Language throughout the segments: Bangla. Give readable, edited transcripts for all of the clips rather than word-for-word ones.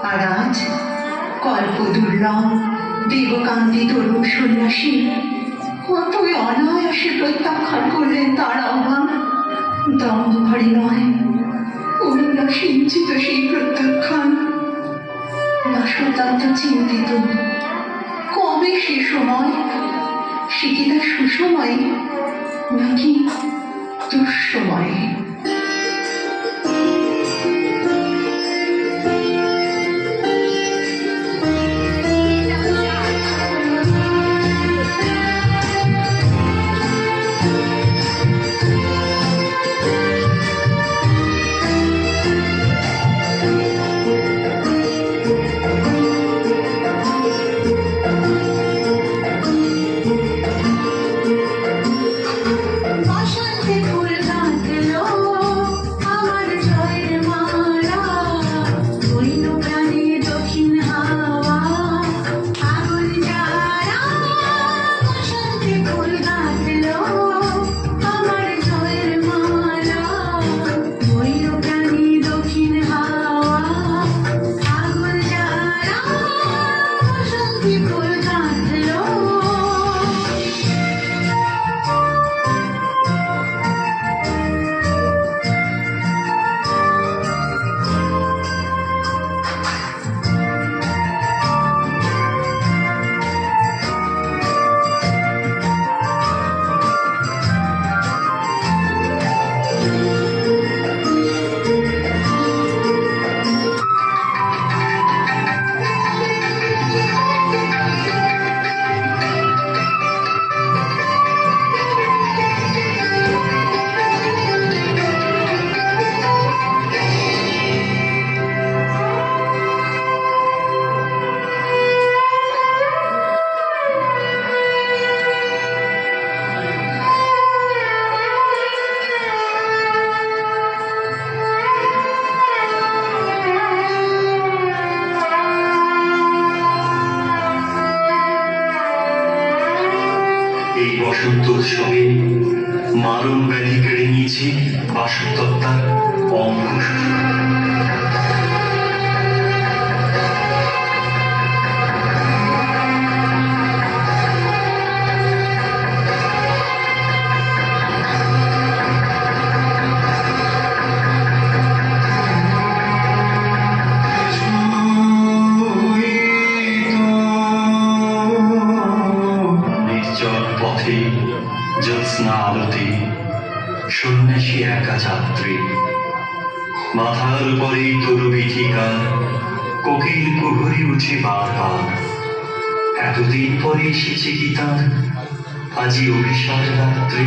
আর আজ কল্পদুর্লভ দেবকান্তি তরুণ সন্ন্যাসী কতই অনায়াসে প্রত্যাখ্যান করলেন তার আহ্বান। দম্ভভারী নয়, উল্লাসিঞ্চিত সেই প্রত্যাখ্যান। দাসদান্ত চিন্তিত, কবে সে সময়? সে কি তার সুসময়ে নাকি দুঃসময়ে? এই বসন্ত উৎসবে মারণ ব্যাধি কেড়ে নিয়েছে বাসন্তত্তার অঙ্কুশ। পথে জ্যোৎস্না আলোতে সন্ন্যাসী একা যাত্রী, মাথার উপরে তরুবিথিকা, কোকিল কুহরে উঠে বারবার। এতদিন পরে এসেছে কি তার আজি অভিসার রাত্রি?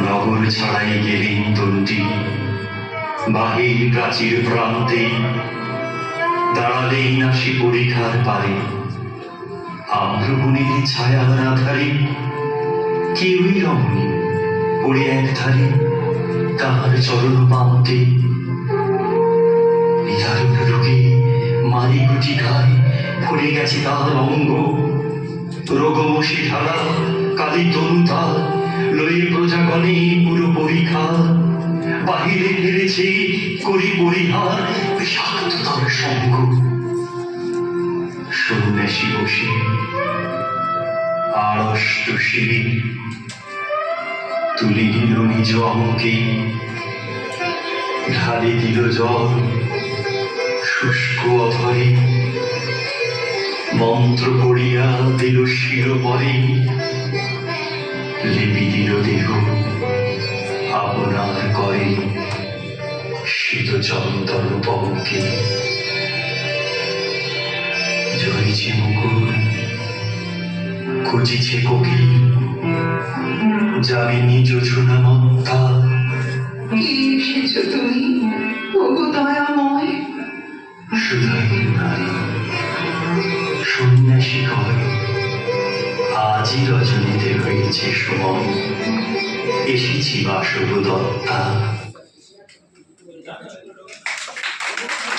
নগর ছাড়াই গেলেন তন্ডি, বাহির প্রাচীর প্রান্তে দাঁড়ালেন আসি পরীক্ষার পারে। আম্রবনের ছায়ার আধারে কেউই রমণী পড়ে এক ধারে তাহার চরণ পান্তে। নিদারুণ রোগে মারি গুটি গায়ে ফুলে গেছে তার অঙ্গ, রোগমসি ঢালা কালি তরু তার লয়ে প্রজাগণে পুরো পরীক্ষা। বাহিরে ফেলেছে করি পরিহার বিষাক্ত তার সঙ্গ। সন্ন্যাসী বসে আড়ষ্ট শিরে তুলে নিল নিজ অঙ্কে, ঢালে দিল জল শুষ্ক অধরে। মন্ত্র পড়িয়া দিল শিরোপরে, লিপি দিল দেহ আপনার করে শীত চন্দন পঙ্কে। ঝরিছে মুকুল খুঁজিছে কোকিল, যাবে নিজ ছোনামত্তা। এসেছ তুমি ওগো দয়াময়, সুধাহীন নারী সন্ন্যাসী কয় আজই রজনীতে হয়েছে সময়। এসেছি বাসব দত্তা।